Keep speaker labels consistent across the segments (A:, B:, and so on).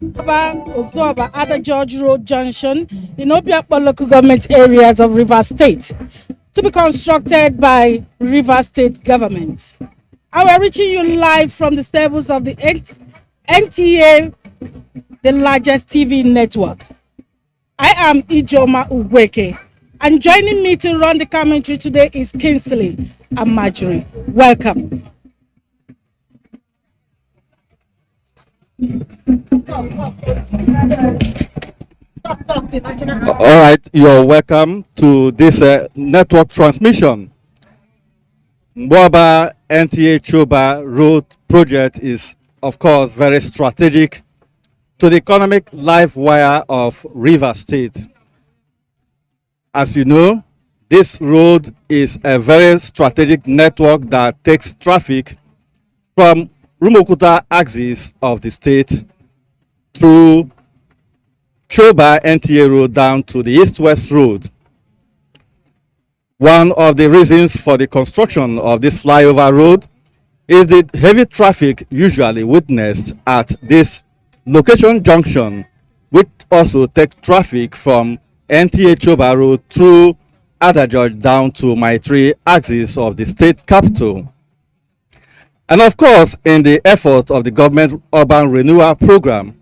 A: Ozuoba at the George Road Junction in Obiakpo local government areas of Rivers State to be constructed by Rivers State government. I am reaching you live from the stables of the NTA, the largest TV network. I am Ijoma Ugweke, and joining me to run the commentary today is Kingsley Amajiri. Welcome.
B: All right, you're welcome to this network transmission. Mwaba NTA Choba Road project is, of course, very strategic to the economic life wire of Rivers State. As you know, this road is a very strategic network that takes traffic from Rumukuta axis of the state through Choba NTA Road down to the East-West Road. One of the reasons for the construction of this flyover road is the heavy traffic usually witnessed at this location junction, which also takes traffic from NTA Choba Road through Adajoj down to Maitri axis of the state capital. And of course, in the effort of the government urban renewal program,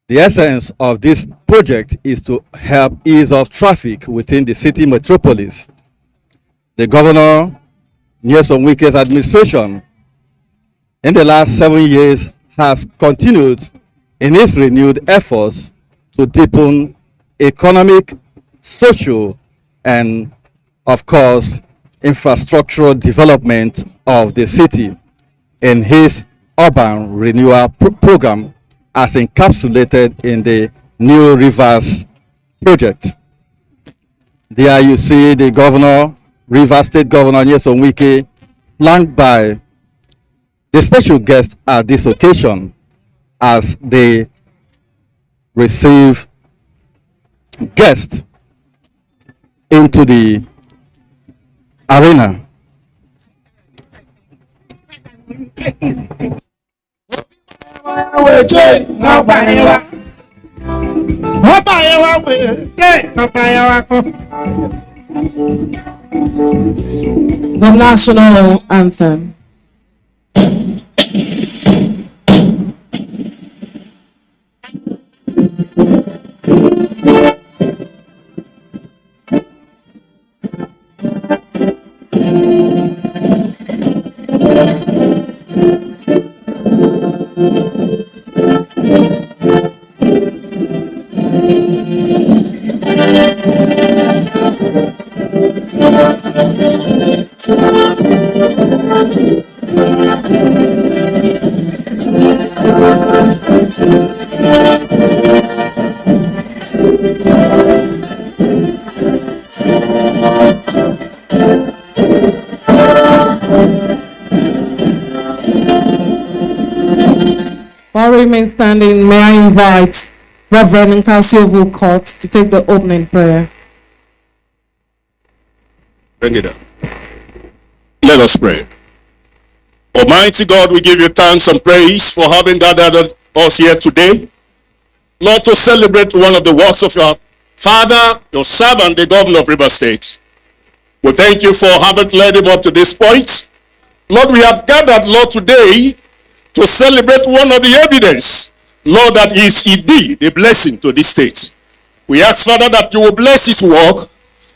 B: the essence of this project is to help ease off traffic within the city metropolis. The governor, Nyesom Wike's administration, in the last 7 years has continued in its renewed efforts to deepen economic, social, and of course, infrastructural development of the city in his urban renewal program as encapsulated in the New Rivers project. There you see the governor, Rivers State Governor Nyesom Wike, flanked by the special guest at this occasion as they receive guests into the arena.
C: The national anthem. While we remain standing, may I invite Reverend Nkasio Vulcott to take the opening prayer.
D: Bring it up. Let us pray. Almighty God, we give you thanks and praise for having gathered us here today, Lord, to celebrate one of the works of your Father, your servant, the governor of Rivers State. We thank you for having led him up to this point. Lord, we have gathered, Lord, today to celebrate one of the evidence, Lord, that is indeed a blessing to this state. We ask, Father, that you will bless his work,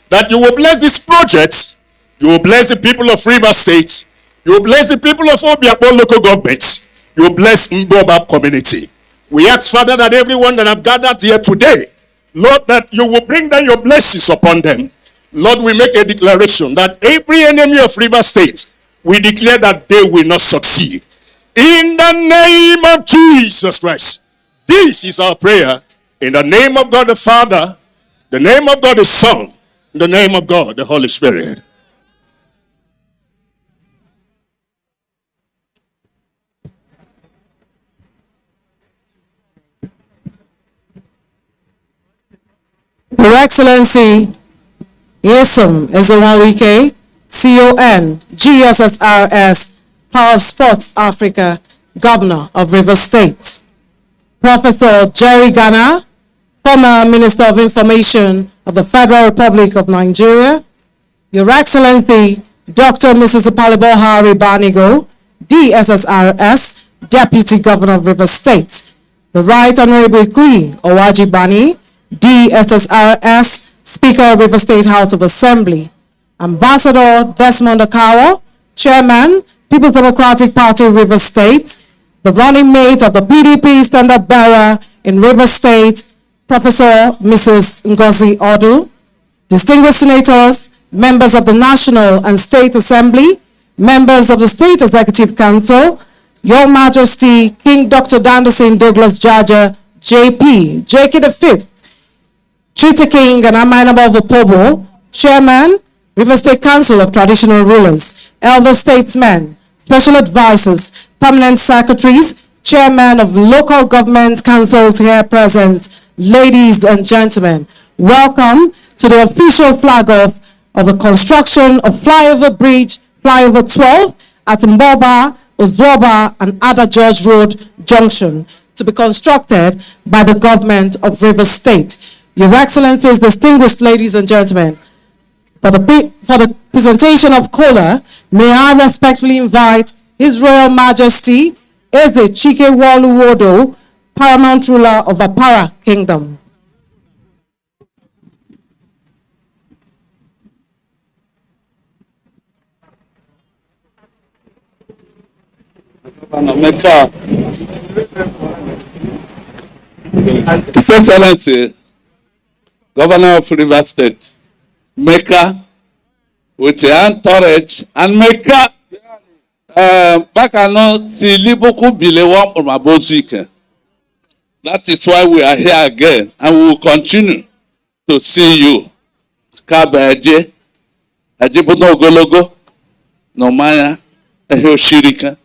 D: that you will bless this project, you will bless the people of Rivers State, you will bless the people of Obiakpo local government, you will bless Mboba community. We ask, Father, that everyone that have gathered here today, Lord, that you will bring down your blessings upon them. Lord, we make a declaration that every enemy of Rivers State, we declare that they will not succeed. In the name of Jesus Christ. This is our prayer. In the name of God the Father, the name of God the Son, in the name of God the Holy Spirit.
C: Your Excellency, Nyesom Wike, CON, GSSRS, Power of Sports Africa, Governor of Rivers State. Professor Jerry Ghana, former Minister of Information of the Federal Republic of Nigeria, Your Excellency Dr. Mrs. Ipalibo Hari Banigo, DSSRS, Deputy Governor of Rivers State, the Right Honorable Kui Owaji Bani, DSSRS, Speaker of Rivers State House of Assembly, Ambassador Desmond Akawa, Chairman, People's Democratic Party, Rivers State, the running mate of the PDP Standard Bearer in Rivers State, Professor Mrs. Ngozi Odu, distinguished senators, members of the National and State Assembly, members of the State Executive Council, Your Majesty, King Dr. Danderson Douglas Jaja, JP, JK V, Treaty King and Amainaba of Opobo, Chairman, River State Council of Traditional Rulers, Elder Statesmen, Special Advisors, Permanent Secretaries, Chairman of Local Government Councils here present, ladies and gentlemen, welcome to the official flag off of the construction of Flyover Bridge, Flyover 12 at Mboba, Ozwoba and Ada George Road Junction to be constructed by the government of Rivers State. Your Excellencies, distinguished ladies and gentlemen, for the presentation of Kola, may I respectfully invite His Royal Majesty Eze Chike Waluwodo, Paramount Ruler of Apara Kingdom.
E: His Excellency, Governor of Rivers State, Mecca, with the entourage, and Mecca, Bakano, Silibuku Bilewa Mabozike. That is why we are here again, and we will continue to see you. Kabaje, Ajibuno Gologo, Nomaya, Ehoshirika,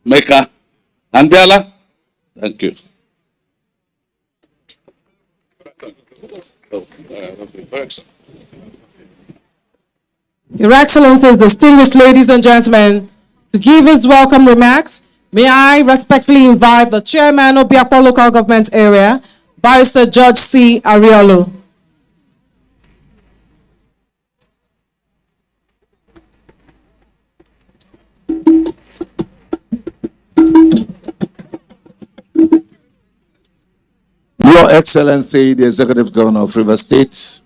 E: Mecca, and Biala. Thank you.
C: Your Excellencies, distinguished ladies and gentlemen, to give his welcome remarks, may I respectfully invite the Chairman of Biakwa Local Government Area, Barrister George C. Ariolo.
F: Your Excellency, the Executive Governor of Rivers State,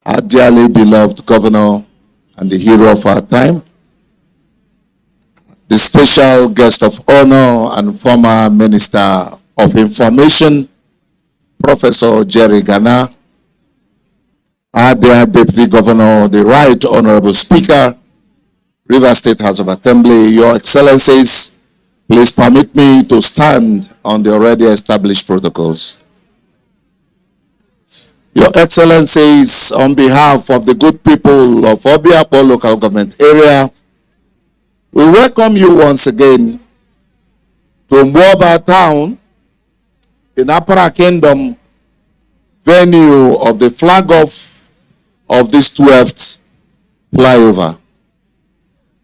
F: our dearly beloved Governor and the hero of our time, the special guest of honor and former Minister of Information, Professor Jerry Ghana, our dear Deputy Governor, the Right Honorable Speaker, Rivers State House of Assembly, Your Excellencies, please permit me to stand on the already established protocols. Your Excellencies, on behalf of the good people of Obiapo Local Government Area, we welcome you once again to Mwoba Town in Apara Kingdom, venue of the flag off of this 12th flyover.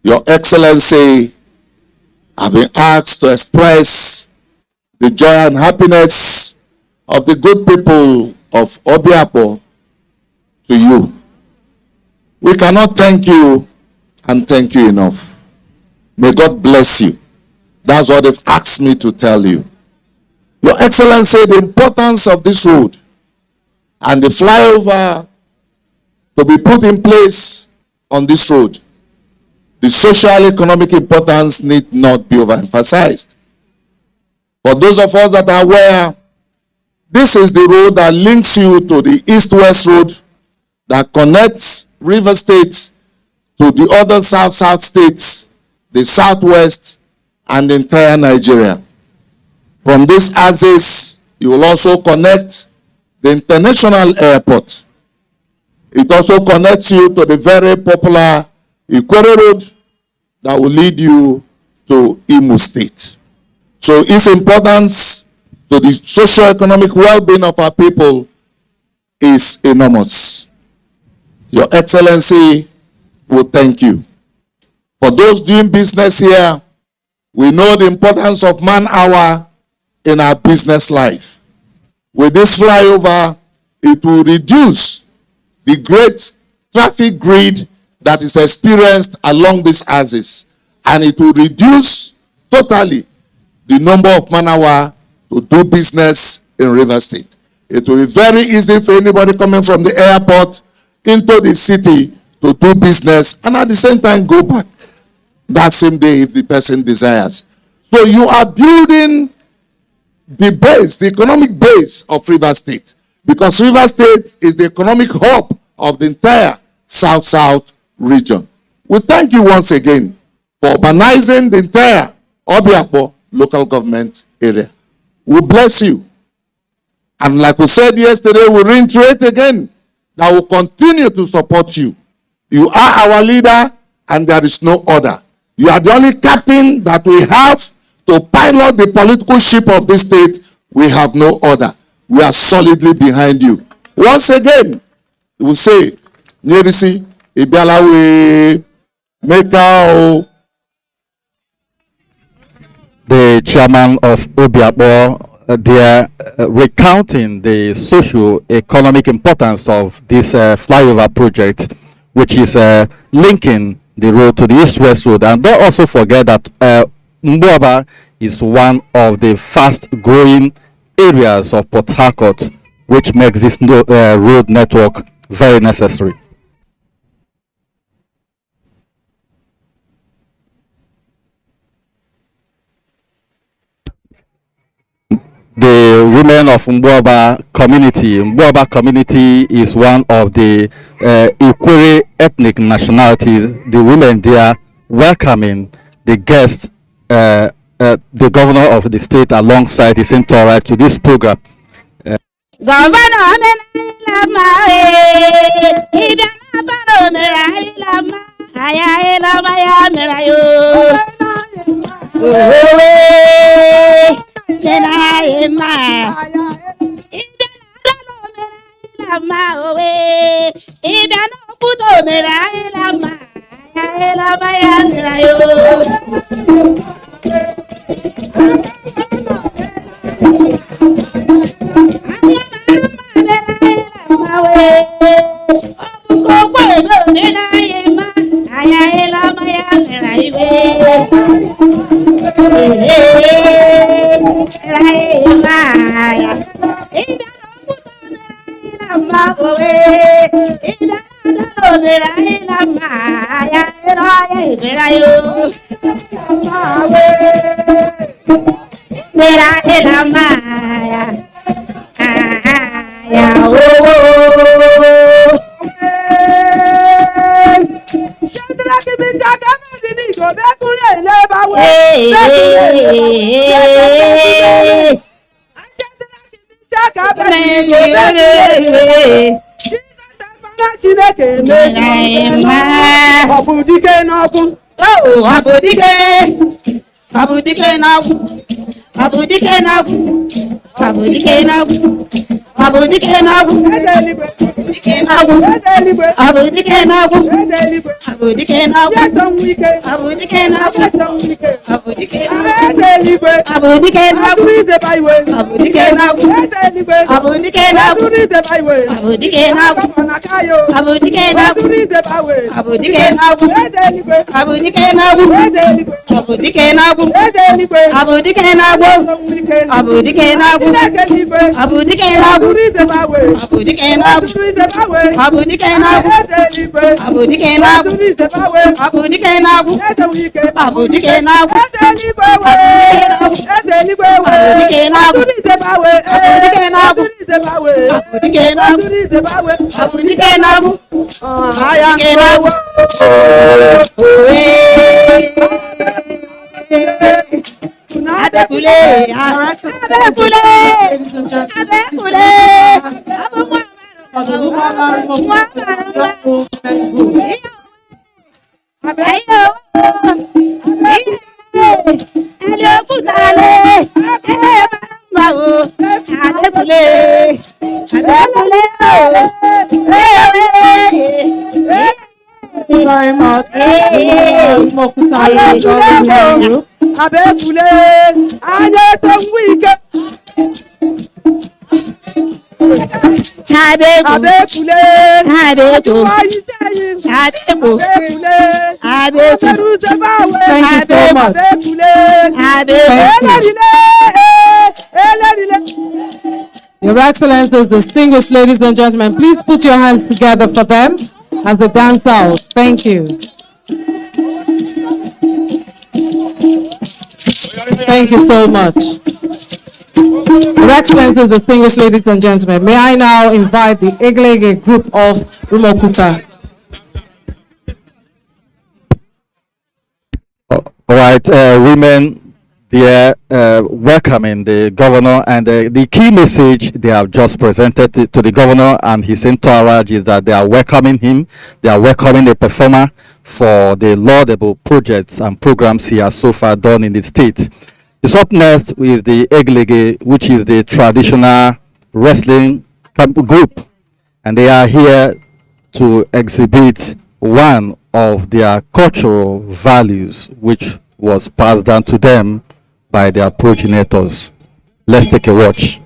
F: Your Excellency, I've been asked to express the joy and happiness of the good people of Obiapo to you. We cannot thank you and thank you enough. May God bless you. That's what they've asked me to tell you. Your Excellency, the importance of this road and the flyover to be put in place on this road, the social economic importance need not be overemphasized. For those of us that are aware, this is the road that links you to the east-west road that connects River State to the other south-south states, the southwest, and the entire Nigeria. From this axis, you will also connect the international airport. It also connects you to the very popular Ikwere Road that will lead you to Imo State. So its importance to the socio-economic well-being of our people is enormous. Your Excellency will thank you. For those doing business here, We know the importance of man hour in our business life. With this flyover, it will reduce the great traffic grid that is experienced along these axis, and it will reduce totally the number of man hour to do business in River State. It will be very easy for anybody coming from the airport into the city to do business and at the same time go back that same day if the person desires. So you are building the base, the economic base of River State, because River State is the economic hub of the entire South-South region. We thank you once again for urbanizing the entire Obiakpo local government area. We bless you. And like we said yesterday, we reiterate again that we'll continue to support you. You are our leader and there is no other. You are the only captain that we have to pilot the political ship of this state. We have no other. We are solidly behind you. Once again, we will say, Nyerisi, Ibialawe, Meka.
B: The chairman of Obiakpo, they are recounting the socio-economic importance of this flyover project, which is linking the road to the East-West Road. And don't also forget that Mbuaba is one of the fast-growing areas of Port Harcourt, which makes this road network very necessary. The women of Mbuaba community is one of the Ikwere ethnic nationalities. The women there welcoming the guest, the governor of the state alongside his entourage to this program.
A: abekule anya tongwike abekule
C: Thank you so much. Your Excellencies, distinguished ladies and gentlemen, please put your hands together for them as they dance out. Thank you. Thank you so much. Your Excellencies, distinguished ladies and gentlemen, may I now invite the Eglege group of Rumokuta.
B: All right, women, they are welcoming the governor, and the key message they have just presented to the governor and his entourage is that they are welcoming him, they are welcoming the performer for the laudable projects and programs he has so far done in the state. It's up next with the Eglege, which is the traditional wrestling group, and they are here to exhibit one of their cultural values, which was passed down to them by their progenitors. Let's take a watch.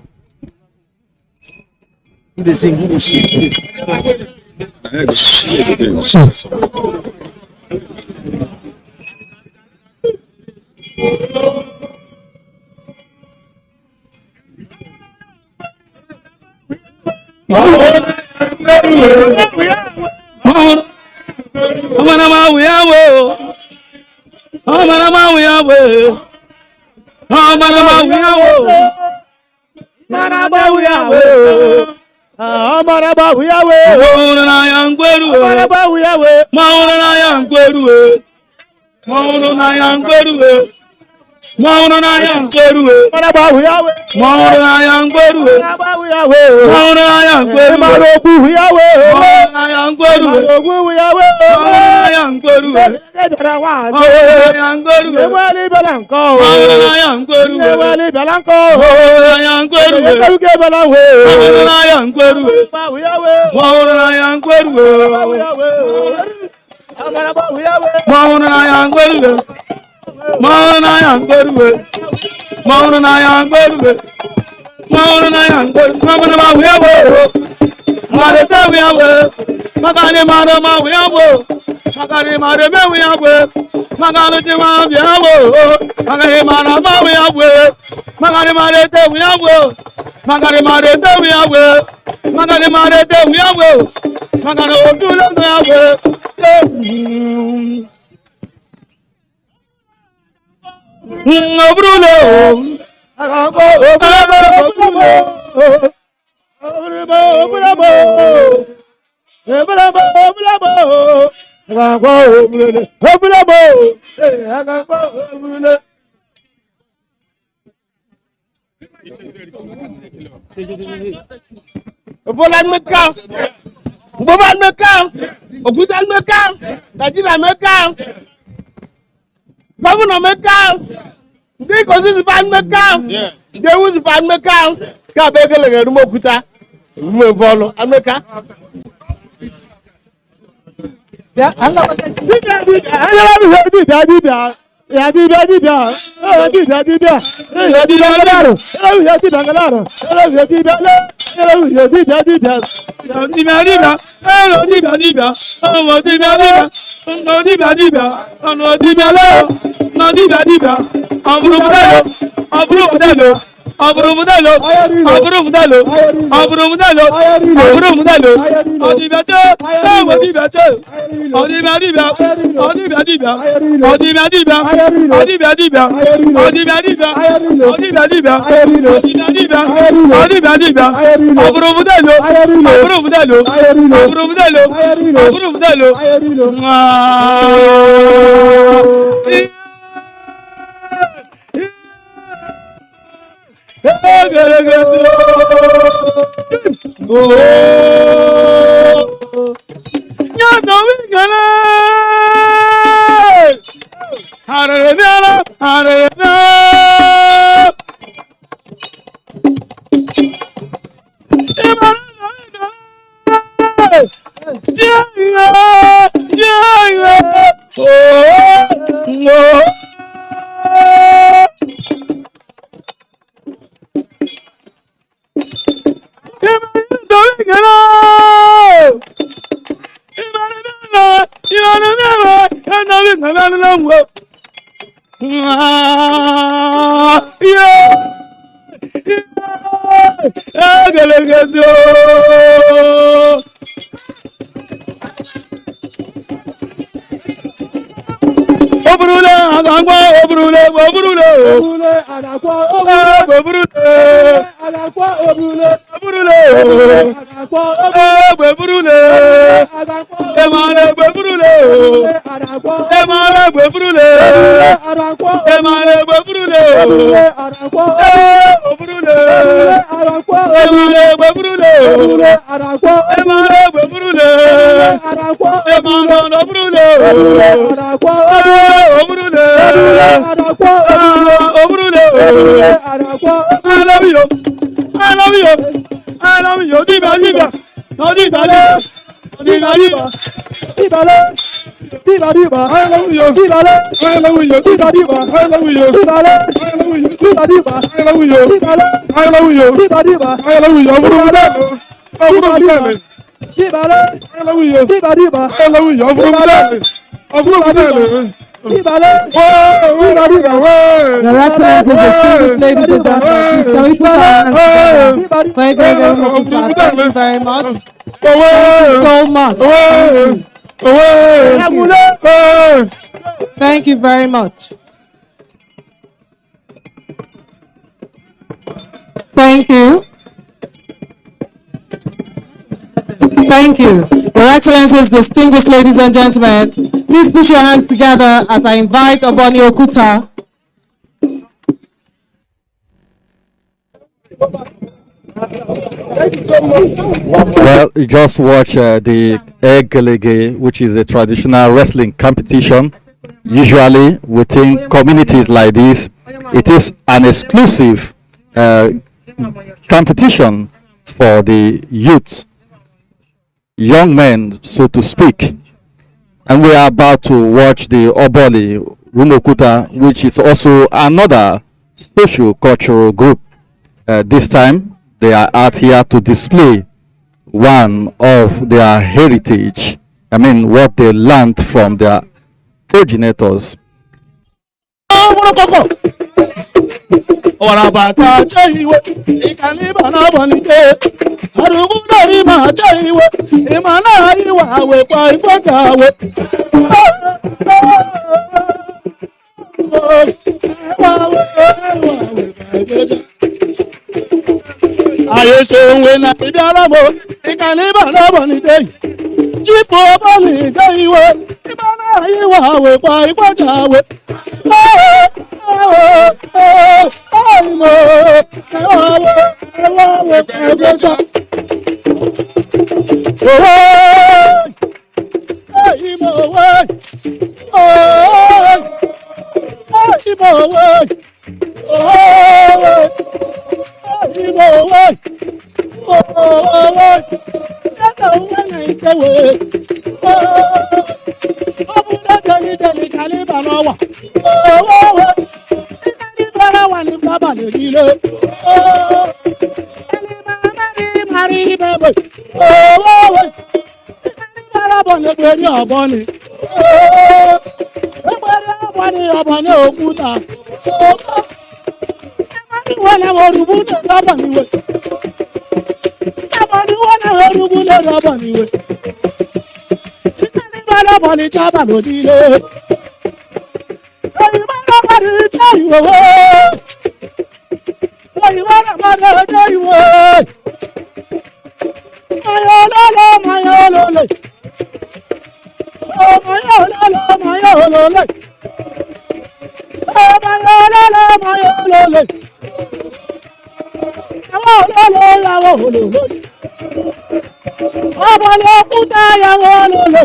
G: Obrule adakwa obrule obrule obrule adakwa obrule obrule adakwa obrule obrule adakwa obrule adakwa emane obrule adakwa emane obrule adakwa emane obrule adakwa obrule adakwa emane obrule adakwa emane obrule adakwa emane obrule adakwa obrule adakwa obrule adakwa I love you I love you I love you diba diba no diba diba diba diba diba diba I love you diba I love you diba diba I love you diba I love you diba diba I love you diba I love you diba diba I love you obrule obrule diba I love you diba diba I love you obrule obrule
C: Your Excellency, distinguished ladies and gentlemen, shall we put our hands together for a very, very much applause? Thank you very much. Thank you so much. Thank you very much. Thank you. Thank you. Your Excellencies, distinguished ladies and gentlemen, please put your hands together as I invite Oboni Okuta.
B: Well, you just watch the Egelege, which is a traditional wrestling competition. Usually within communities like this, it is an exclusive competition for the youth, young men, so to speak. And we are about to watch the Oboli Rumokuta, which is also another social cultural group. This time, they are out here to display one of their heritage. I mean, what they learned from their progenitors.
G: Warabata chaiwe ikaliba na bonite arugu dari ma chaiwe imana iwa we kwa ikwatawe aye se we na biara mo ikaliba na bonite jipo boni chaiwe imana iwa we kwa ikwatawe Abani, abani okuta. Abani wana orubune abani we. Abani wana orubune abani we. Abani wana abani chaba lodile. Abani wana abani chaiwe. Abani wana abani chaiwe. Mayololo, mayololo. Oh my oh la la my oh la la. Oh my oh la la my oh la la. Oh la la la oh la la. Oh my oh kuta ya oh la la.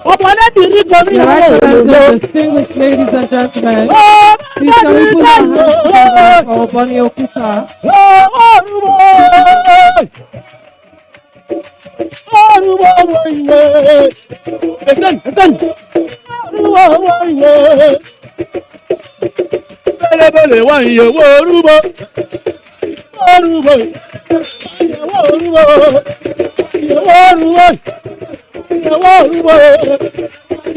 G: Oh my diri komi
C: Your Excellency, distinguished ladies and gentlemen, please can we put our hands together for Oboni Okuta.
G: Bele wa iye wo rubo. Orubo. Iye wo rubo. Iye wo rubo. Iye wo rubo.
C: you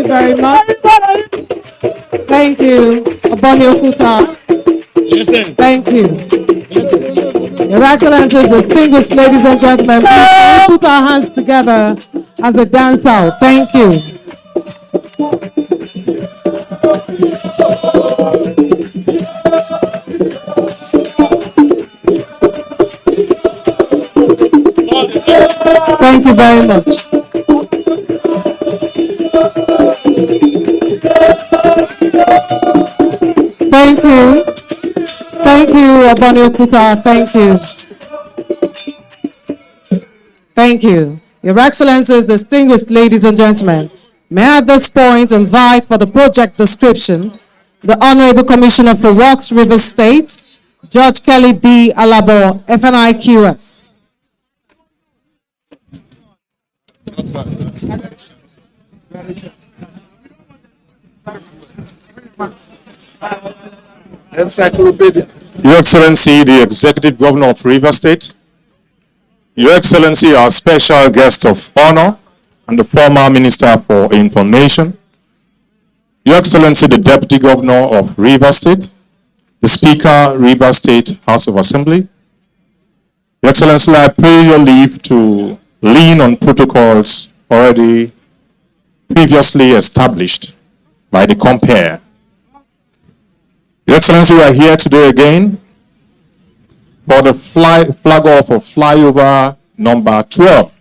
C: very much. Thank you, Obani Okuta.
G: Listen.
C: Thank you. Your Excellencies, distinguished ladies and gentlemen, please put our hands together as a dance out. Thank you. Thank you very much. Thank you. Thank you, Obani Okuta. Thank you. Thank you. Your Excellencies, distinguished ladies and gentlemen, may I at this point invite for the project description the Honorable Commissioner for Works, Rivers State, George Kelly D. Alabo, FNIQS.
F: Encyclopedia.
D: Your Excellency, the Executive Governor of Rivers State, Your Excellency, our special guest of honor, and the former Minister for Information, Your Excellency, the Deputy Governor of Rivers State, the Speaker, Rivers State House of Assembly, Your Excellency, I pray your leave to lean on protocols already previously established by the compare. Your Excellency, we are here today again for the flag off of flyover number 12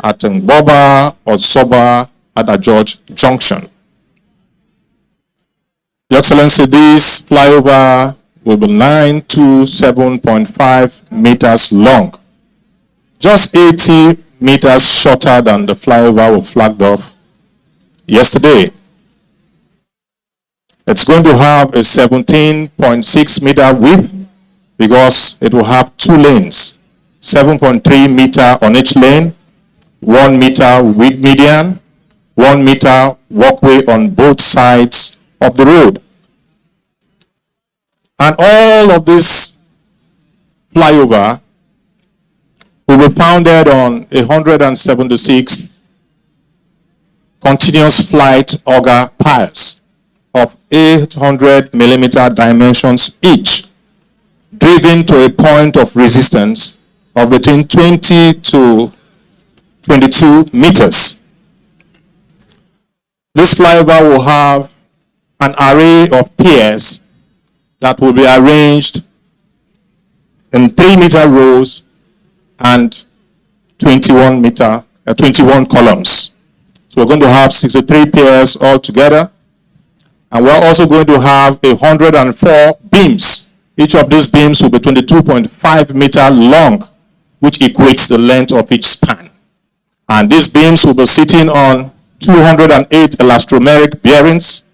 D: at Ngboba Osoba at George Junction. Your Excellency, this flyover will be 927.5 meters long, just 80 meters shorter than the flyover we flagged off yesterday. It's going to have a 17.6 meter width because it will have two lanes, 7.3 meter on each lane, 1 meter width median, 1 meter walkway on both sides of the road. And all of this flyover will be founded on 176 continuous flight auger piles of 800 millimeter dimensions each, driven to a point of resistance of between 20 to 22 meters. This flyover will have an array of piers that will be arranged in 3-meter rows and 21 columns. So we're going to have 63 piers altogether. And we're also going to have 104 beams. Each of these beams will be 22.5 meter long, which equates the length of each span. And these beams will be sitting on 208 elastomeric bearings.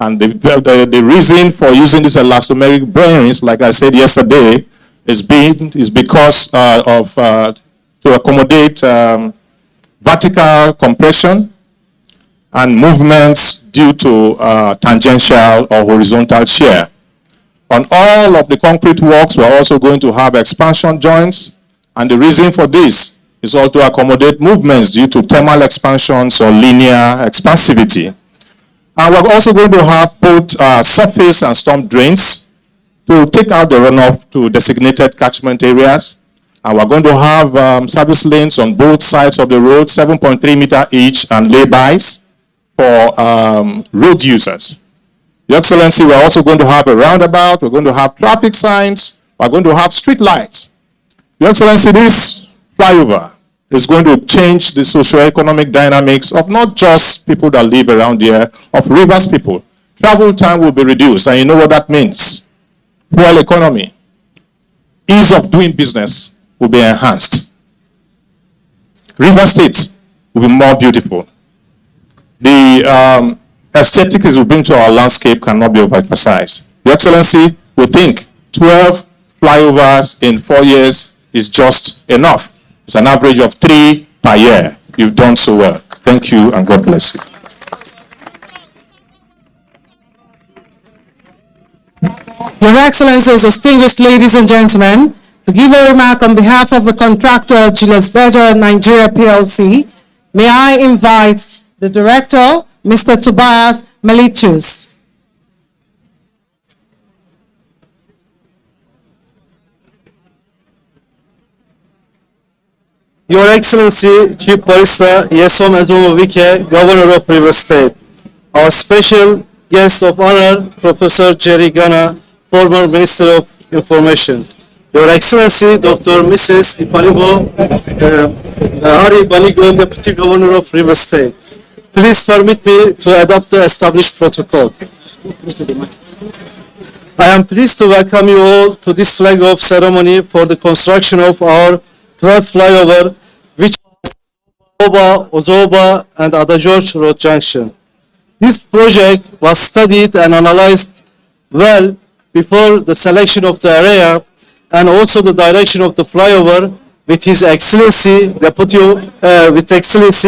D: And the reason for using these elastomeric bearings, like I said yesterday, is because to accommodate vertical compression and movements due to tangential or horizontal shear. On all of the concrete works, we're also going to have expansion joints, and the reason for this is also to accommodate movements due to thermal expansions or linear expansivity. And we're also going to have both surface and storm drains to take out the runoff to designated catchment areas. And we're going to have service lanes on both sides of the road, 7.3 meter each, and laybys for road users. Your Excellency, we're also going to have a roundabout, we're going to have traffic signs, we're going to have street lights. Your Excellency, this flyover is going to change the socio-economic dynamics of not just people that live around here, of Rivers people. Travel time will be reduced, and you know what that means. Fuel economy, ease of doing business will be enhanced. Rivers State will be more beautiful. The aesthetics it will bring to our landscape cannot be overemphasized. Your Excellency, we think 12 flyovers in 4 years is just enough. It's an average of 3 per year. You've done so well. Thank you, and God bless you.
C: Your Excellencies, distinguished ladies and gentlemen, To give a remark on behalf of the contractor, Julius Berger, Nigeria PLC, may I invite the director, Mr. Tobias Melichus.
H: Your Excellency, Chief Barrister Yesom Edomovike, Governor of Rivers State. Our special guest of honor, Professor Jerry Gana, former Minister of Information. Your Excellency, Dr. Mrs. Ipalibo Hari Banigo, Deputy Governor of Rivers State. Please permit me to adopt the established protocol. I am pleased to welcome you all to this flag-off ceremony for the construction of our 12th flyover, which is Ozoba and Ada George Road Junction. This project was studied and analyzed well before the selection of the area and also the direction of the flyover with His Excellency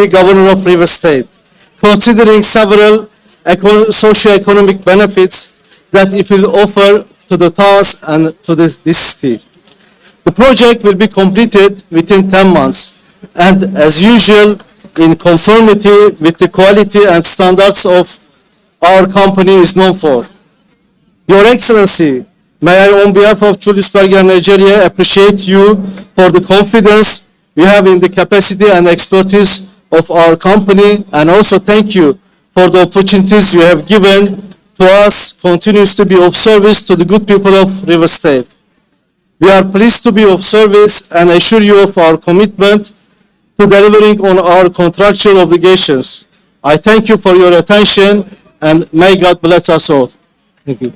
H: Governor of Rivers State, considering several socio-economic benefits that it will offer to the towns and to this city. The project will be completed within 10 months and, as usual, in conformity with the quality and standards of our company is known for. Your Excellency, may I, on behalf of Julius Berger Nigeria, appreciate you for the confidence you have in the capacity and expertise of our company, and also thank you for the opportunities you have given to us continues to be of service to the good people of Rivers State. We are pleased to be of service and assure you of our commitment to delivering on our contractual obligations. I thank you for your attention and may God bless us all. Thank you.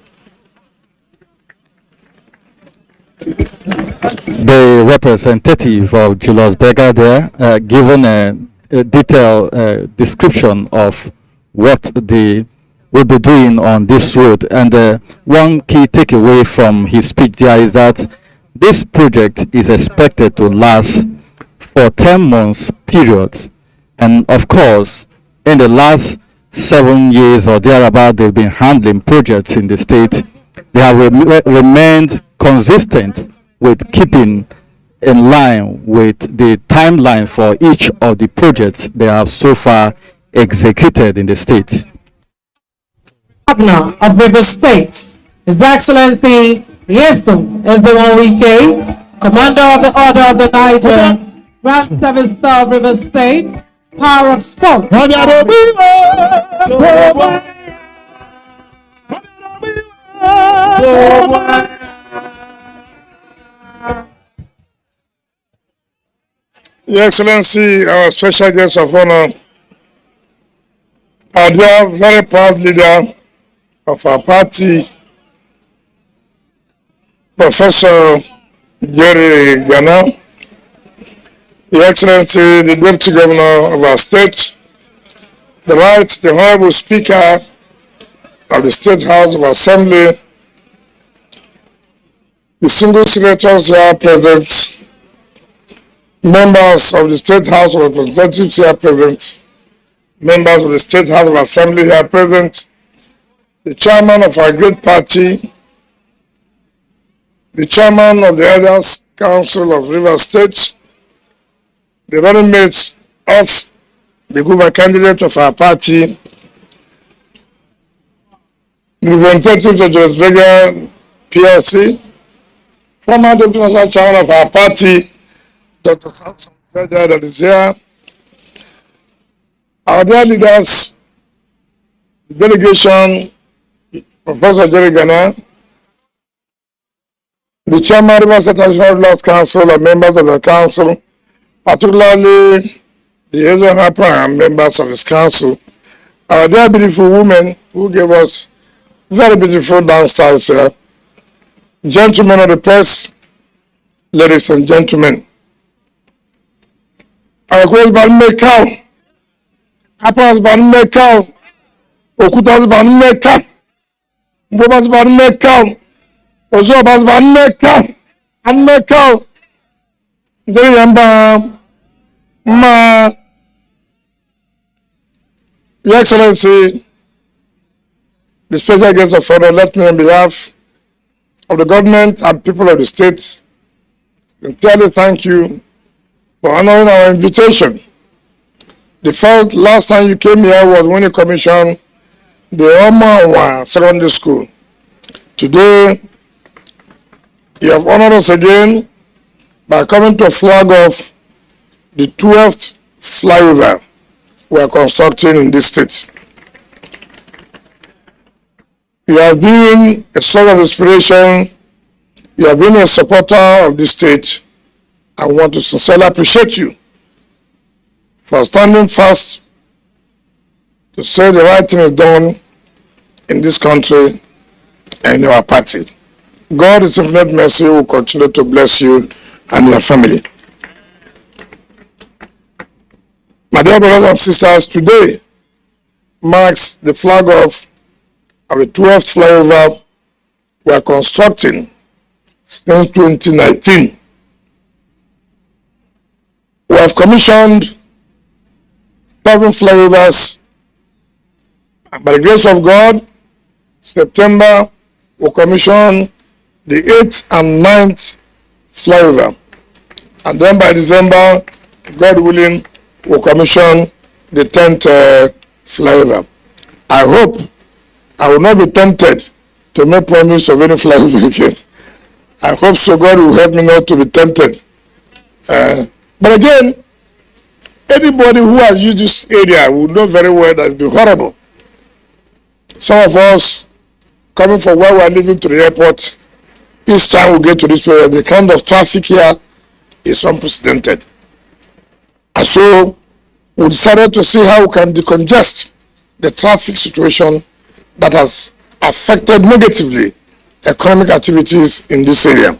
B: The representative of Julius Berger there given a detailed description of what they will be doing on this road, and one key takeaway from his speech there is that this project is expected to last for 10 months period, and of course in the last 7 years or thereabout they've been handling projects in the state. They have remained consistent with keeping in line with the timeline for each of the projects they have so far executed in the state.
C: Governor of Rivers State, His Excellency Yesom Edomovike, Commander of the Order of the Niger, Grand 7-Star of Rivers State, Power of Sports.
I: Your Excellency, our special guest of honor, our dear, very proud leader of our party, Professor Jerry Gana, Your Excellency, the Deputy Governor of our state, the Honorable Speaker of the State House of Assembly, the single senators here present, members of the State House of Representatives here present, members of the State House of Assembly here present, the chairman of our great party, the chairman of the Elders Council of Rivers State, the running mates of the governor candidate of our party, the representatives of the Berger PLC, former deputy national chairman of our party, Dr. Hamson Berger, that is here, our dear leaders, the delegation, Professor Jerry Gana, the chairman of the Rivers State National Law Council and members of the council, particularly the Asian and members of his council, our dear beautiful women who gave us very beautiful downstairs here, gentlemen of the press, ladies and gentlemen. Our goal is about to make cow. Apple is about to make cow. Okuta is about to make cow. Mboba is about to make cow. Ozoba is about to make cow. And make cow. Very Ma. Your Excellency, the special guest of honor, let me on behalf of the government and people of the state sincerely thank you for honoring our invitation. The last time you came here was when you commissioned the Omawa Secondary School. Today, you have honored us again by coming to flag off the 12th flyover we are constructing in this state. You have been a source of inspiration. You have been a supporter of this state. I want to sincerely appreciate you for standing fast to say the right thing is done in this country and in our party. God is infinite mercy will continue to bless you and your family. My dear brothers and sisters, today marks the flag off of the 12th flyover we are constructing since 2019. We have commissioned 7 flyovers, and by the grace of God, September will commission the 8th and 9th flyover, and then by December, God willing, will commission the 10th flyover. I hope I will not be tempted to make promise of any flyover again. I hope so God will help me not to be tempted. But again, anybody who has used this area will know very well that it's been horrible. Some of us coming from where we are living to the airport, each time we get to this area, the kind of traffic here is unprecedented. And so we decided to see how we can decongest the traffic situation that has affected negatively economic activities in this area.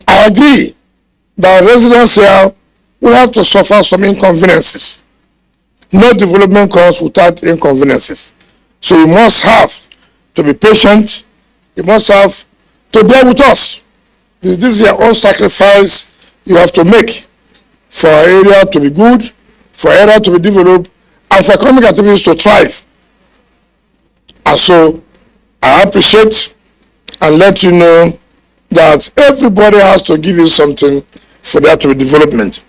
I: I agree that residents here will have to suffer some inconveniences. No development comes without inconveniences. So you must have to be patient. You must have to bear with us. This is your own sacrifice you have to make for our area to be good, for our area to be developed, and for economic activities to thrive. And so I appreciate and let you know that everybody has to give you something for there to be development.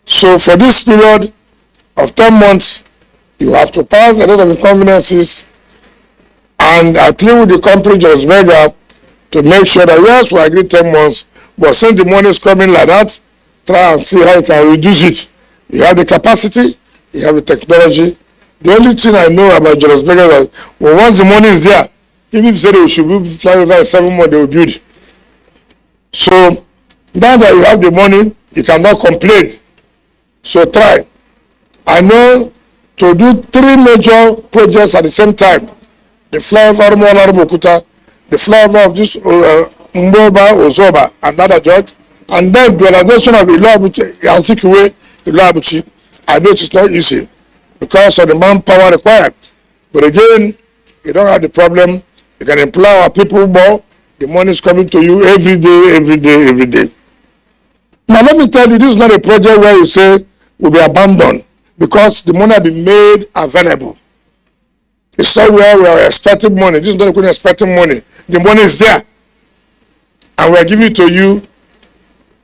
I: So for this period of 10 months, you have to pass a lot of inconveniences, and I plead with the company, Judge Berger, to make sure that yes, we agree 10 months, but since the money is coming like that, try and see how you can reduce it. You have the capacity, you have the technology. The only thing I know about Judge Berger is that once the money is there, even if they should be flying over 7 months, they will build. So now that you have the money, you cannot complain. So try. I know to do 3 major projects at the same time. The flyover Mokuta, the flyover of this Mboba, Ozoba, and other judge, and then the realization of Iloabuchi, Yansikiwe, Iloabuchi. I know it is not easy because of the manpower required. But again, you don't have the problem. You can employ our people more. The money is coming to you every day, every day, every day. Now let me tell you, this is not a project where you say will be abandoned because the money has been made available. It's not where we are expecting money. This is not going to expecting money. The money is there. And we are giving it to you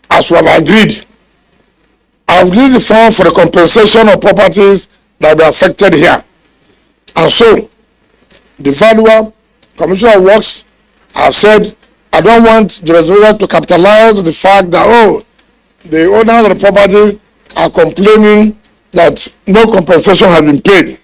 I: as we have agreed. I've released the fund for the compensation of properties that were affected here. And so, the valuer, Commissioner of Works, have said, I don't want Jerusalem to capitalize on the fact that, oh, the owners of the property are complaining that no compensation has been paid.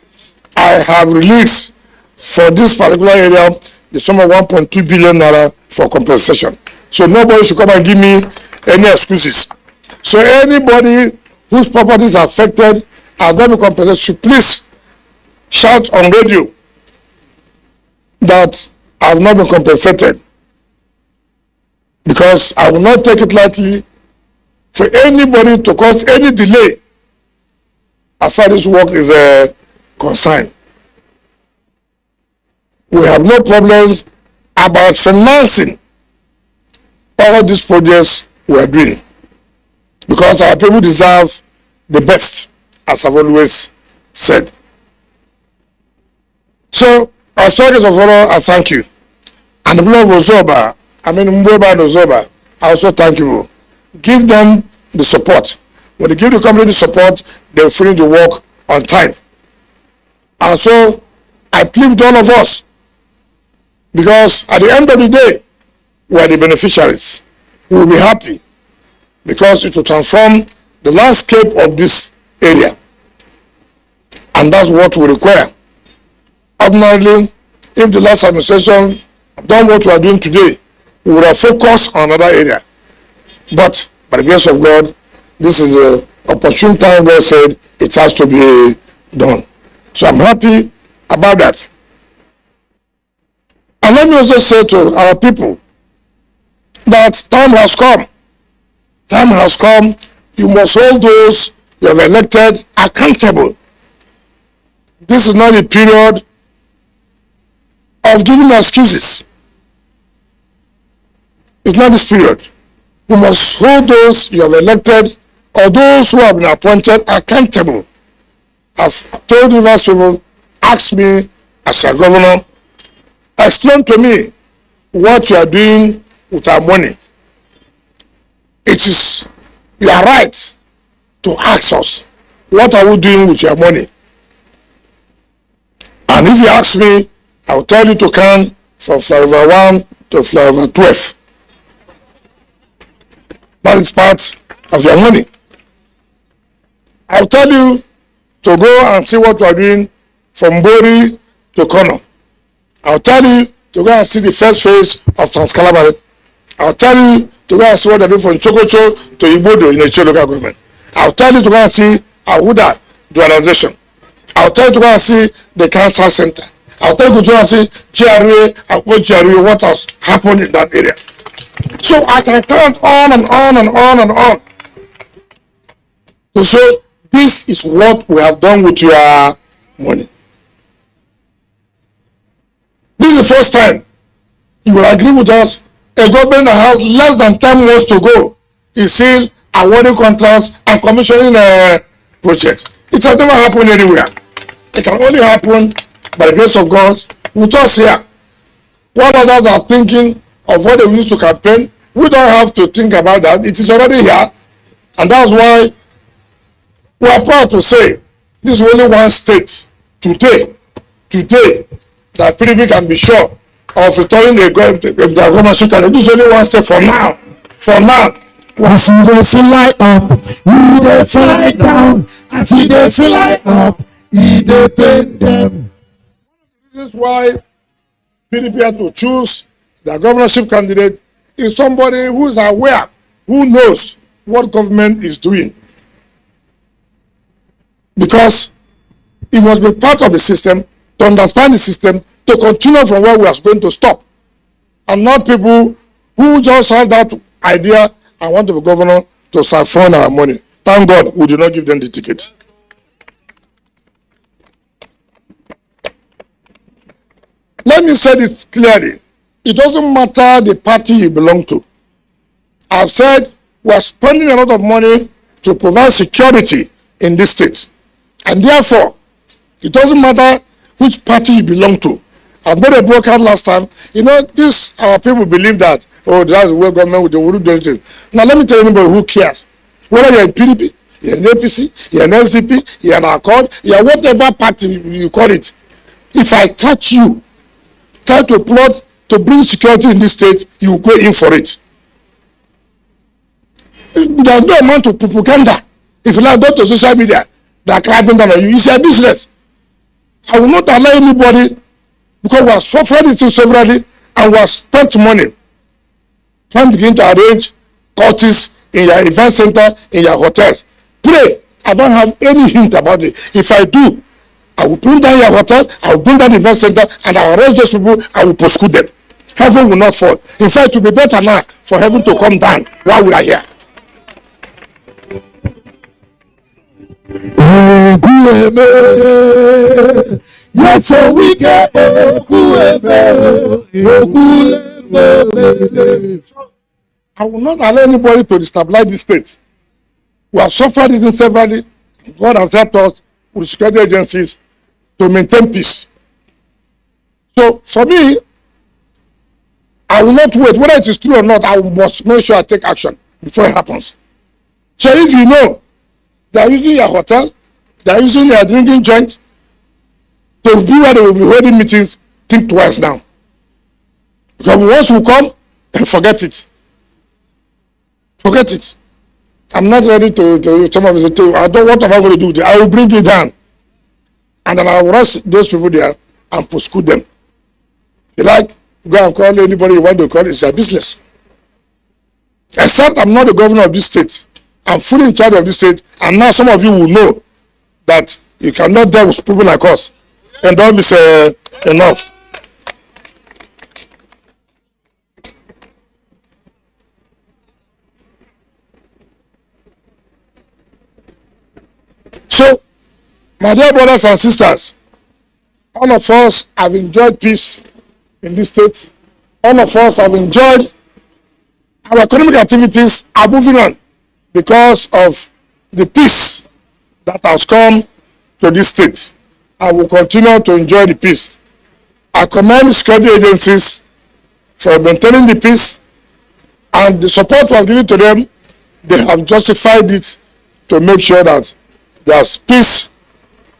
I: I have released for this particular area the sum of 1.2 billion naira for compensation. So nobody should come and give me any excuses. So anybody whose properties are affected are going to be compensated should please shout on radio that I have not been compensated, because I will not take it lightly for anybody to cause any delay as far as this work is concerned. We have no problems about financing all these projects we are doing, because our people deserve the best, as I've always said. So, as far as of honor, I thank you. And the people of Ozoba, Mboba and Ozoba, I also thank you. Give them the support. When you give the company the support, they'll finish the work on time. And so I plead with all of us, because at the end of the day, we are the beneficiaries. We will be happy because it will transform the landscape of this area. And that's what we require. Ordinarily, if the last administration had done what we are doing today, we would have focused on another area. But by the grace of God, this is the opportune time where said it has to be done. So I'm happy about that. And let me also say to our people that time has come. Time has come. You must hold those you have elected accountable. This is not a period of giving excuses. It's not this period. You must hold those you have elected or those who have been appointed accountable. I've told Rivers people, ask me as a governor, explain to me what you are doing with our money. It is your right to ask us, what are we doing with your money? And if you ask me, I will tell you to count from flyover 1 to flyover 12. That is part of your money. I'll tell you to go and see what we are doing from Bori to Kono. I'll tell you to go and see the first phase of Trans-Calabar. I'll tell you to go and see what they do from Chokocho to Ibodo in the Icho local government. I'll tell you to go and see Abuja dualization. I'll tell you to go and see the cancer center. I'll tell you to go and see GRA, what has happened in that area. So I can count on and on and on and on to say this is what we have done with your money. This is the first time you will agree with us. A government that has less than 10 months to go is still awarding contracts and commissioning a project. It has never happened anywhere. It can only happen by the grace of God with us here. While others are thinking of what they used to campaign, we don't have to think about that. It is already here. And that's why we are proud to say this is only one state today that PDP can be sure of returning the governorship. This is only one state for now. For now.
G: As you dey fly up, you dey fly down. As you dey fly up, you dey pain them.
I: This is why PDP had to choose the governorship candidate is somebody who is aware, who knows what government is doing. Because it must be part of the system, to understand the system, to continue from where we are going to stop. And not people who just have that idea and want to be governor to siphon our money. Thank God we do not give them the ticket. Let me say this clearly. It doesn't matter the party you belong to. I've said we are spending a lot of money to provide security in this state. And therefore, it doesn't matter which party you belong to. I made a broadcast last time. You know, this our people believe that, oh, that's the way government will do anything. Now, let me tell anybody who cares. Whether you're in PDP, you're in APC, you're in NCP, you're in Accord, you're whatever party you call it. If I catch you, try to plot to bring security in this state, you go in for it. There's no amount of propaganda. If you like, go to social media, they are clapping down on you. It's a business. I will not allow anybody, because we have suffered it severally and we have spent money trying to begin to arrange parties in your event center, in your hotels. Pray. I don't have any hint about it. If I do, I will bring down your hotel, I will bring down the event center, and I will arrest those people, I will prosecute them. Heaven will not fall. In fact, it will be better now for heaven to come down while we are here.
G: Yes, so we get
I: I will not allow anybody to destabilize this state. We have suffered it severally. God has helped us with security agencies to maintain peace. So for me, I will not wait. Whether it is true or not, I must make sure I take action before it happens. So if you know they are using your hotel, they are using your drinking joint to do where they will be holding meetings, think twice now. Because once we come, forget it. Forget it. I'm not ready to some of it. I don't. What am I going to do? I will bring it down, and then I will arrest those people there and prosecute them. If you like, go and call anybody you want to call. It's their business. Except I'm not the governor of this state. I'm fully in charge of this state, and now some of you will know that you cannot deal with people like us. And that is enough. So, my dear brothers and sisters, all of us have enjoyed peace in this state. All of us have enjoyed our economic activities are moving on because of the peace that has come to this state. I will continue to enjoy the peace. I commend security agencies for maintaining the peace, and the support we have given to them, they have justified it to make sure that there's peace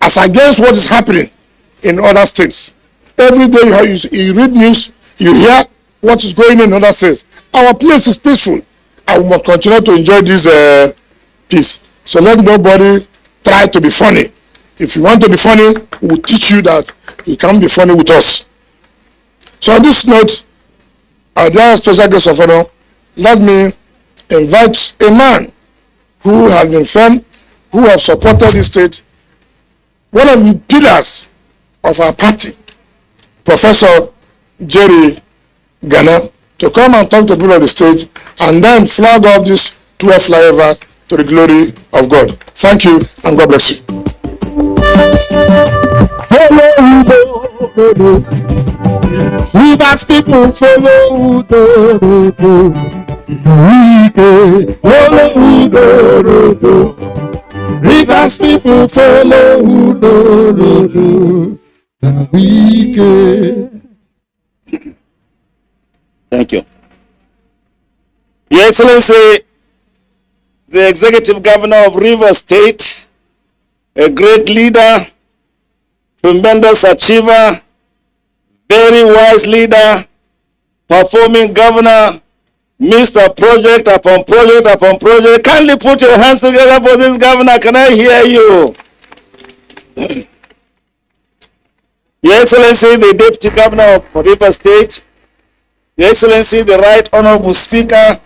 I: as against what is happening in other states. Every day you read news, you hear what is going on in other states. Our place is peaceful, and we must continue to enjoy this peace. So let nobody try to be funny. If you want to be funny, we will teach you that you can be funny with us. So on this note, our dear special guest of honor, let me invite a man who has been firm, who have supported this state, one of the pillars of our party, Professor Jerry Ghana, to come and talk to people of the state and then flag off this 12 flyover to the glory of God. Thank you, and God bless you.
G: Rivers people follow Rivers people follow
D: Thank you. Your Excellency, the Executive Governor of Rivers State, a great leader, tremendous achiever, very wise leader, performing governor, Mr. Project upon project upon project. Kindly put your hands together for this governor. Can I hear you? Your Excellency, the Deputy Governor of Rivers State, Your Excellency, the Right Honorable Speaker,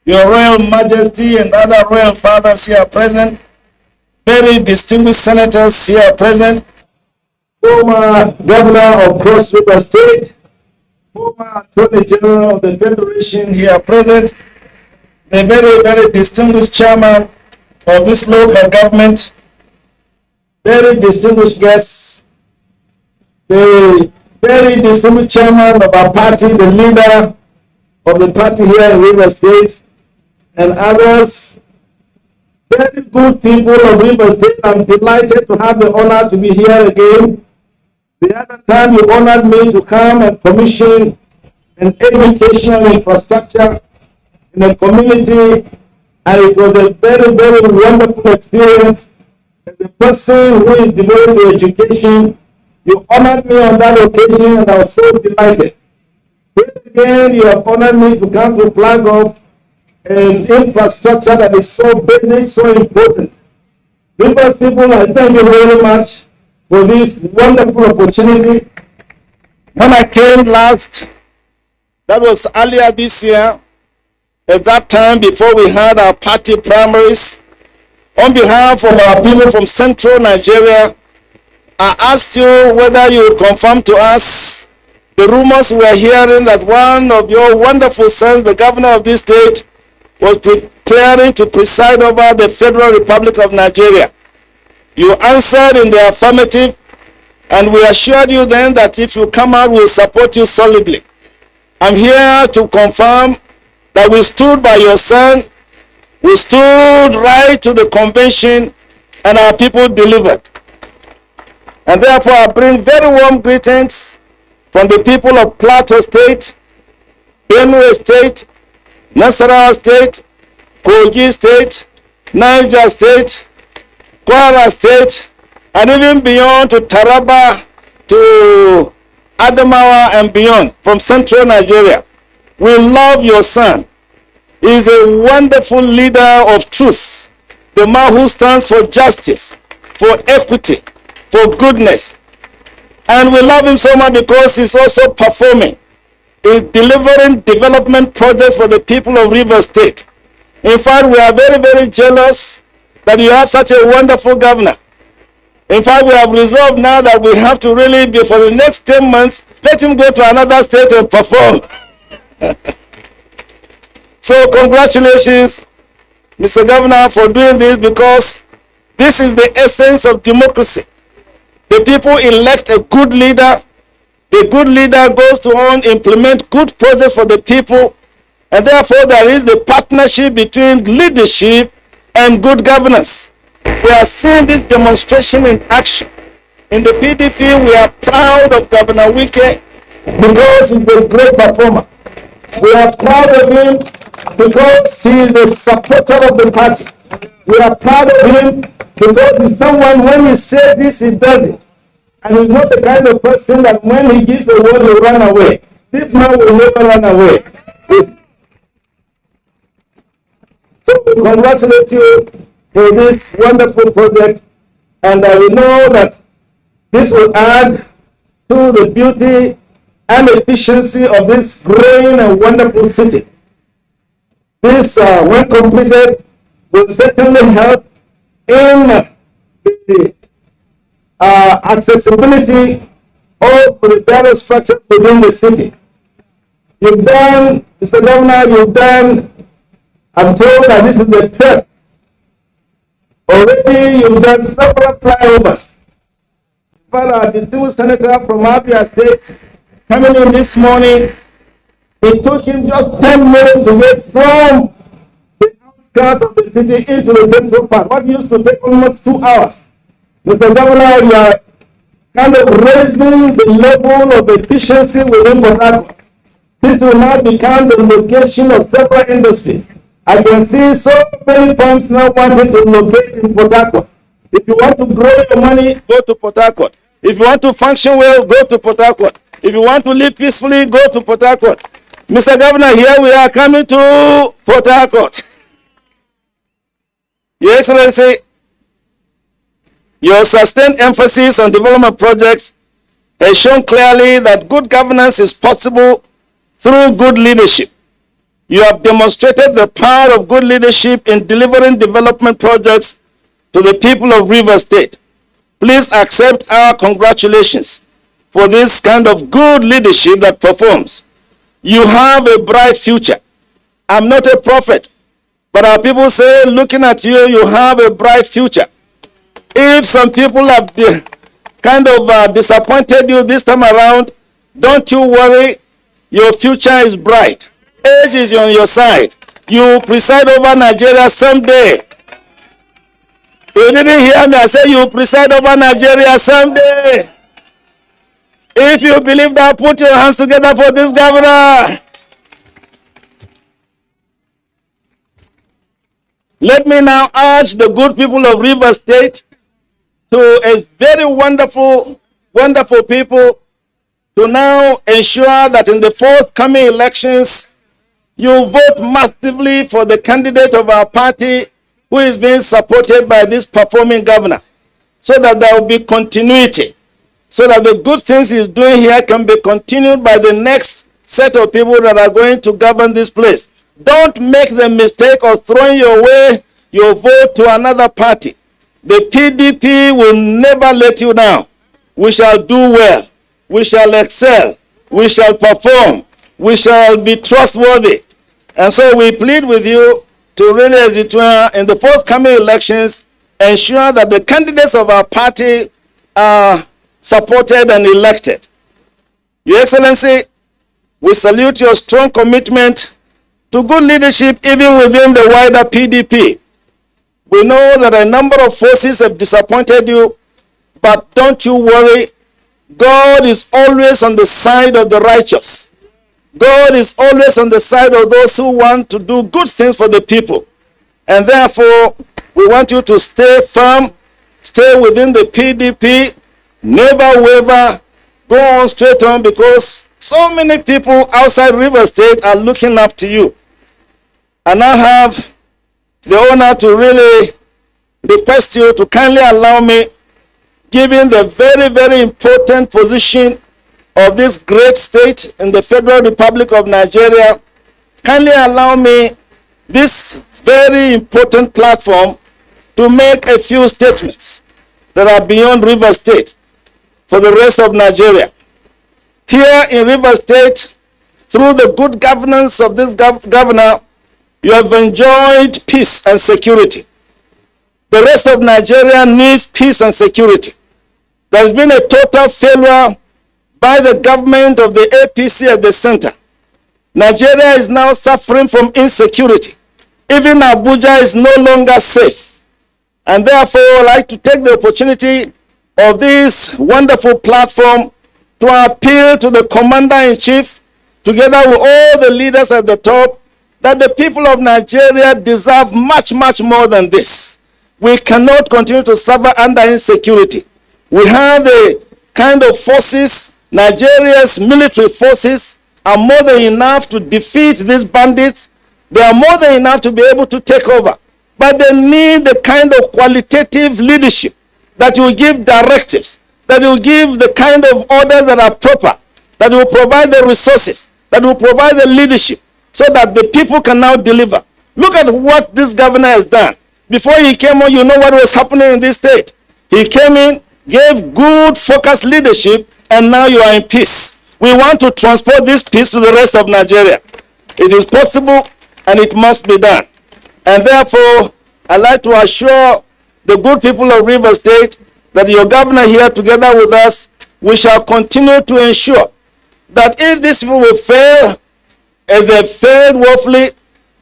D: Your Royal Majesty and other royal fathers here present, very distinguished senators here present, former Governor of Cross River State, former Attorney General of the Federation here present, the very, very distinguished chairman of this local government, very distinguished guests, the very distinguished chairman of our party, the leader of the party here in River State, and others, very good people of River State. I'm delighted to have the honor to be here again. The other time you honored me to come and commission an educational infrastructure in the community, and it was a very, very wonderful experience. As a person who is devoted to education, you honored me on that occasion, and I was so delighted. Once again, you have honored me to come to flag off an infrastructure that is so basic, so important. Rivers people, I thank you very much for this wonderful opportunity. When I came last, that was earlier this year, at that time before we had our party primaries, on behalf of our people from central Nigeria, I asked you whether you would confirm to us the rumors we were hearing that one of your wonderful sons, the governor of this state, was preparing to preside over the Federal Republic of Nigeria. You answered in the affirmative, and we assured you then that if you come out, we'll support you solidly. I'm here to confirm that we stood by your son, we stood right to the convention, and our people delivered. And therefore, I bring very warm greetings from the people of Plateau State,
I: Benue State, Nasarawa State, Kogi State, Niger State, Kwara State, and even beyond to Taraba, to Adamawa and beyond, from central Nigeria. We love your son. He is a wonderful leader of truth, the man who stands for justice, for equity, for goodness. And we love him so much because he's also performing. He's delivering development projects for the people of Rivers State. In fact, we are very, very jealous that you have such a wonderful governor. In fact, we have resolved now that we have to really be, for the next 10 months, let him go to another state and perform. So congratulations, Mr. Governor, for doing this, because this is the essence of democracy. The people elect a good leader. The good leader goes to implement good projects for the people, and therefore there is the partnership between leadership and good governance. We are seeing this demonstration in action. In the PDP, we are proud of Governor Wike because he's a great performer. We are proud of him because he is a supporter of the party. We are proud of him because he's someone, when he says this, he does it. And he's not the kind of person that when he gives the word, he'll run away. This man will never run away. So we congratulate you for this wonderful project, and we know that this will add to the beauty and efficiency of this growing and wonderful city. This, when completed, will certainly help in the accessibility of the various structures within the city. You've done, Mr. Governor, you've done, I'm told that this is the 12th. Already you've done several flyovers. But our distinguished senator from Abuja State, coming in this morning, it took him just 10 minutes to get from the outskirts of the city into the central part. What used to take almost 2 hours. Mr. Governor, you are kind of raising the level of efficiency within Port Harcourt. This will now become the location of several industries. I can see so many firms now wanting to locate in Port Harcourt. If you want to grow your money, go to Port Harcourt. If you want to function well, go to Port Harcourt. If you want to live peacefully, go to Port Harcourt. Mr. Governor, here we are coming to Port Harcourt. Your Excellency, your sustained emphasis on development projects has shown clearly that good governance is possible through good leadership. You have demonstrated the power of good leadership in delivering development projects to the people of Rivers State. Please accept our congratulations for this kind of good leadership that performs. You have a bright future. I'm not a prophet, but our people say, looking at you, you have a bright future. If some people have disappointed you this time around, don't you worry, your future is bright. Age is on your side. You preside over Nigeria someday. You didn't hear me, I said you preside over Nigeria someday. If you believe that, put your hands together for this governor. Let me now urge the good people of Rivers State to a very wonderful, wonderful people to now ensure that in the forthcoming elections, you vote massively for the candidate of our party who is being supported by this performing governor, so that there will be continuity, so that the good things he's doing here can be continued by the next set of people that are going to govern this place. Don't make the mistake of throwing your vote to another party. The PDP will never let you down. We shall do well. We shall excel. We shall perform. We shall be trustworthy. And so we plead with you to really, as it were, in the forthcoming elections, ensure that the candidates of our party are supported and elected. Your Excellency, we salute your strong commitment to good leadership even within the wider PDP. We know that a number of forces have disappointed you, but don't you worry. God is always on the side of the righteous.
F: God is always on the side of those who want to do good things for the people. And therefore, we want you to stay firm, stay within the PDP, never waver, go on straight on, because so many people outside River State are looking up to you. And I have the honor to really request you to kindly allow me, given the very, very important position of this great state in the Federal Republic of Nigeria, kindly allow me this very important platform to make a few statements that are beyond River State for the rest of Nigeria. Here in River State, through the good governance of this governor, you have enjoyed peace and security. The rest of Nigeria needs peace and security. There's been a total failure by the government of the APC at the center. Nigeria is now suffering from insecurity. Even Abuja is no longer safe. And therefore, I'd like to take the opportunity of this wonderful platform to appeal to the Commander-in-Chief, together with all the leaders at the top, that the people of Nigeria deserve much, much more than this. We cannot continue to suffer under insecurity. We have the kind of forces, Nigeria's military forces are more than enough to defeat these bandits. They are more than enough to be able to take over. But they need the kind of qualitative leadership that will give directives, that will give the kind of orders that are proper, that will provide the resources, that will provide the leadership, so that the people can now deliver. Look at what this governor has done. Before he came on, you know what was happening in this state. He came in, gave good focused leadership, and now you are in peace. We want to transport this peace to the rest of Nigeria. It is possible and it must be done. And therefore, I'd like to assure the good people of River State that your governor here, together with us, we shall continue to ensure that if these people will fail, as they failed woefully,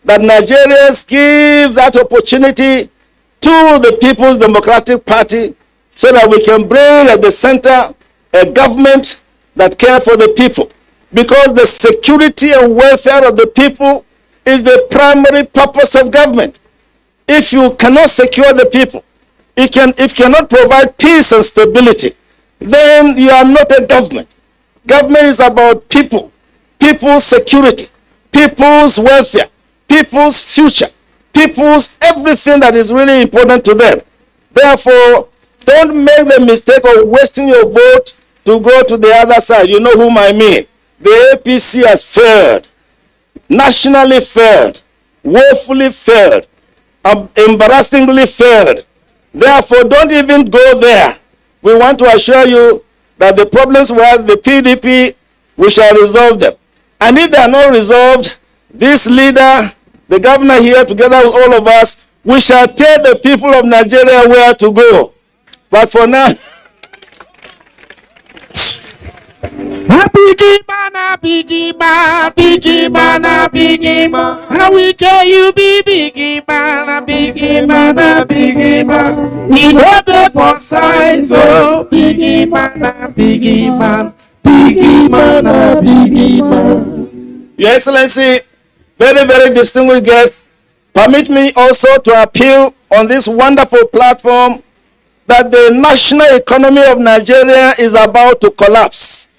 F: that Nigerians give that opportunity to the People's Democratic Party so that we can bring at the center a government that cares for the people. Because the security and welfare of the people is the primary purpose of government. If you cannot secure the people, if you cannot provide peace and stability, then you are not a government. Government is about people, people's security, people's welfare, people's future, people's everything that is really important to them. Therefore, don't make the mistake of wasting your vote to go to the other side. You know whom I mean. The APC has failed, nationally failed, woefully failed, embarrassingly failed. Therefore, don't even go there. We want to assure you that the problems were the PDP, we shall resolve them. And if they are not resolved, this leader, the governor here, together with all of us, we shall tell the people of Nigeria where to go. But for now,
G: Biggie man, biggie man, biggie man. How we can you be biggie man, biggie man, biggie man? We know the for size, oh, biggie man, biggie man, biggie man, biggie man.
F: Your Excellency, very, very distinguished guests, permit me also to appeal on this wonderful platform that the national economy of Nigeria is about to collapse.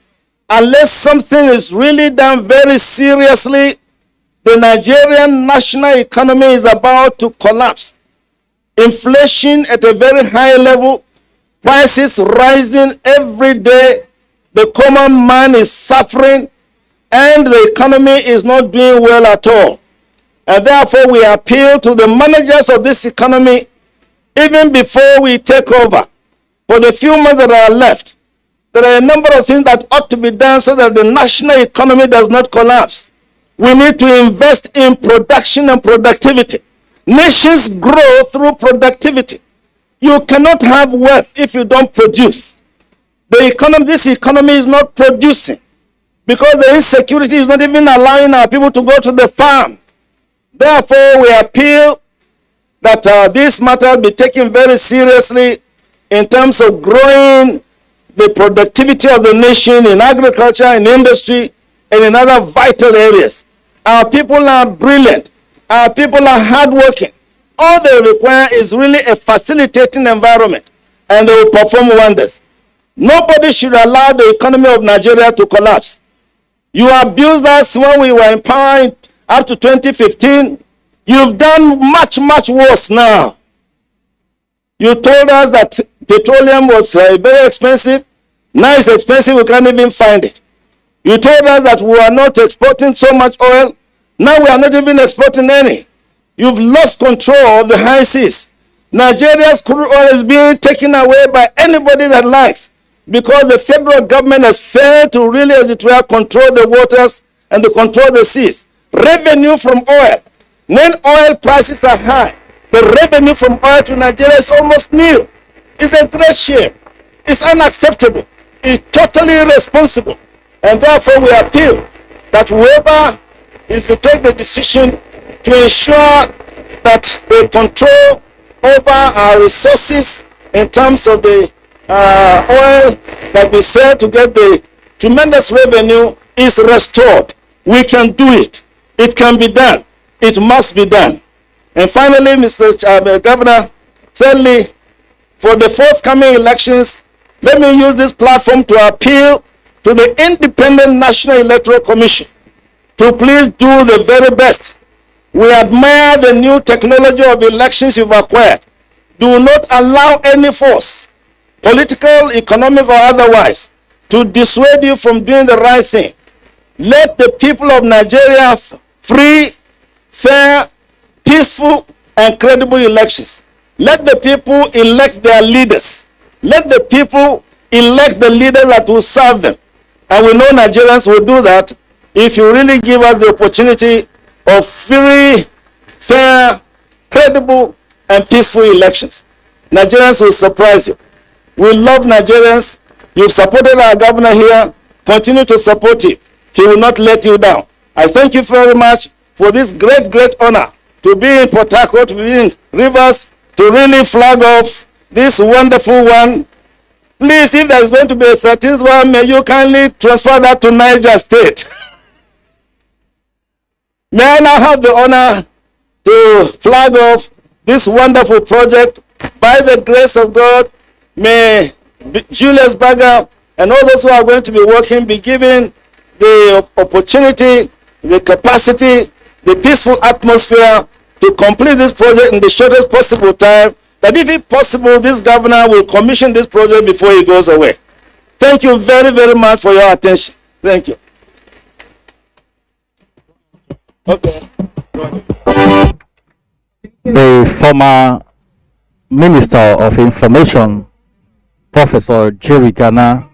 F: Unless something is really done very seriously, the Nigerian national economy is about to collapse. Inflation at a very high level, prices rising every day, the common man is suffering, and the economy is not doing well at all. And therefore, we appeal to the managers of this economy, even before we take over, for the few months that are left, there are a number of things that ought to be done so that the national economy does not collapse. We need to invest in production and productivity. Nations grow through productivity. You cannot have wealth if you don't produce. This economy is not producing because the insecurity is not even allowing our people to go to the farm. Therefore, we appeal that this matter be taken very seriously in terms of growing the productivity of the nation in agriculture, in industry,
J: and in other vital areas. Our people are brilliant. Our people are hardworking. All they require is really a facilitating environment, and they will perform wonders. Nobody should allow the economy of Nigeria to collapse. You abused us when we were in power up to 2015. You've done much, much worse now. You told us that petroleum was very expensive. Now it's expensive, we can't even find it. You told us that we are not exporting so much oil. Now we are not even exporting any. You've lost control of the high seas. Nigeria's crude oil is being taken away by anybody that likes, because the federal government has failed to really, as it were, control the waters and to control the seas. Revenue from oil. When oil prices are high, the revenue from oil to Nigeria is almost nil. It's a great shame. It's unacceptable. It's totally irresponsible. And therefore we appeal that whoever is to take the decision to ensure that they control over our resources in terms of the oil that we sell to get the tremendous revenue is restored. We can do it. It can be done. It must be done. And finally, Mr. Governor, thirdly, for the forthcoming elections, let me use this platform to appeal to the Independent National Electoral Commission to please do the very best. We admire the new technology of elections you've acquired. Do not allow any force, political, economic, or otherwise, to dissuade you from doing the right thing. Let the people of Nigeria free, fair, peaceful, and credible elections. Let the people elect their leaders. Let the people elect the leaders that will serve them. And we know Nigerians will do that if you really give us the opportunity of free, fair, credible, and peaceful elections. Nigerians will surprise you. We love Nigerians. You've supported our governor here. Continue to support him. He will not let you down. I thank you very much for this great, great honor to be in Port Harcourt, to be in Rivers, to really flag off this wonderful one. Please, if there's going to be a 13th one, may you kindly transfer that to Niger State. May I now have the honor to flag off this wonderful project. By the grace of God, may Julius Berger and all those who are going to be working be given the opportunity, the capacity, the peaceful atmosphere to complete this project in the shortest possible time, that if it's possible, this governor will commission this project before he goes away. Thank you very, very much for your attention. Thank you. Okay.
B: The former Minister of Information, Professor Jerry Ghana,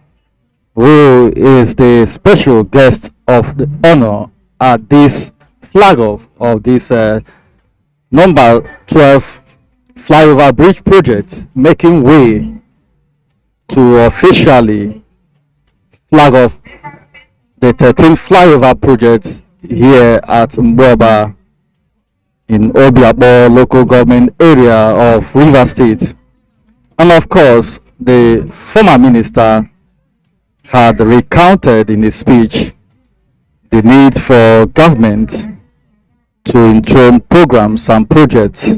B: who is the special guest of the honor at this flag off of this number 12 flyover bridge project, making way to officially flag off the 13th flyover project here at Mboba in Obiabo local government area of Rivers State. And of course, the former minister had recounted in his speech the need for government to intone programs and projects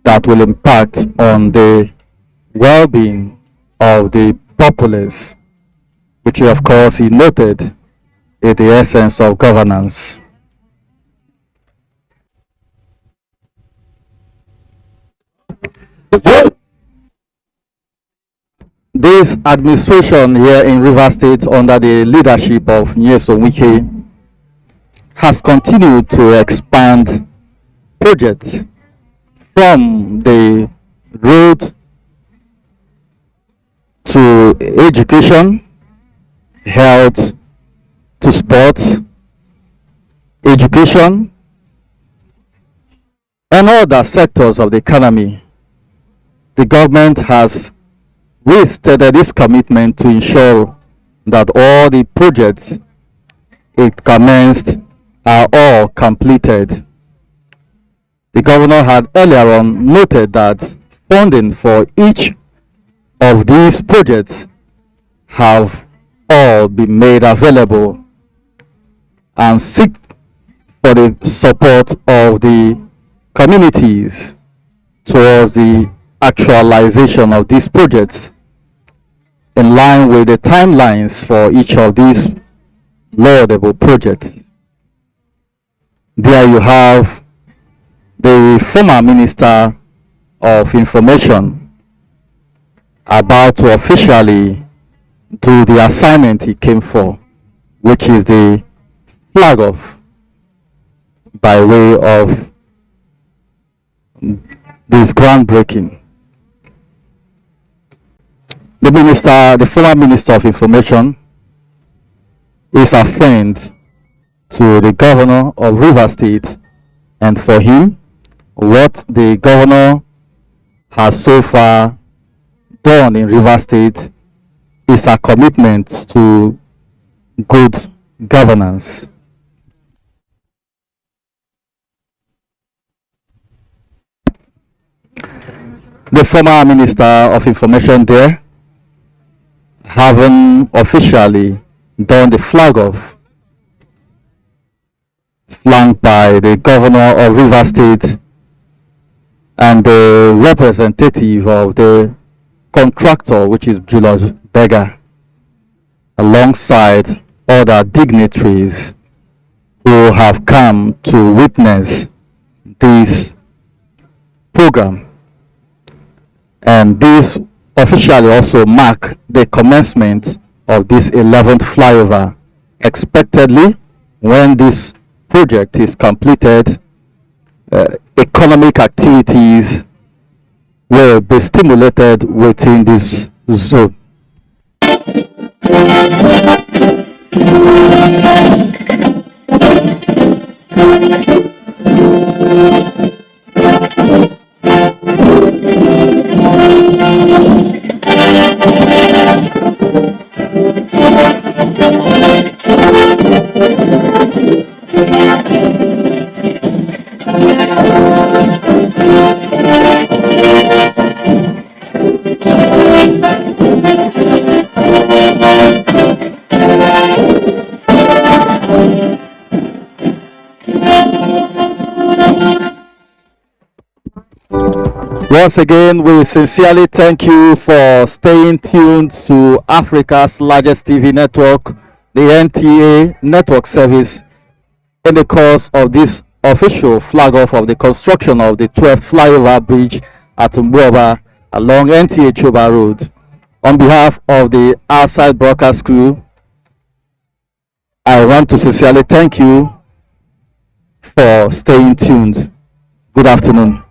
B: that will impact on the well-being of the populace, which of course he noted is the essence of governance. This administration here in Rivers State, under the leadership of Nyesom Wike, has continued to expand projects from the road to education, health, to sports, education, and other sectors of the economy. The government has restated its commitment to ensure that all the projects it commenced are all completed. The governor had earlier on noted that funding for each of these projects have all been made available and seek for the support of the communities towards the actualization of these projects in line with the timelines for each of these laudable projects. There you have the former Minister of Information about to officially do the assignment he came for, which is the flag off by way of this groundbreaking. The former Minister of Information is a friend to the governor of Rivers State, and for him, what the governor has so far done in Rivers State is a commitment to good governance. The former Minister of Information there, having officially done the flag off, flanked by the governor of Rivers State and the representative of the contractor, which is Julius Berger, alongside other dignitaries who have come to witness this program. And this officially also mark the commencement of this 11th flyover. Expectedly, when this project is completed, economic activities will be stimulated within this zone. Once again, we sincerely thank you for staying tuned to Africa's largest TV network, the NTA network service, in the course of this official flag off of the construction of the 12th flyover bridge at Mbuoba along NTA Choba Road. On behalf of the outside broadcast crew, I want to sincerely thank you for staying tuned. Good afternoon.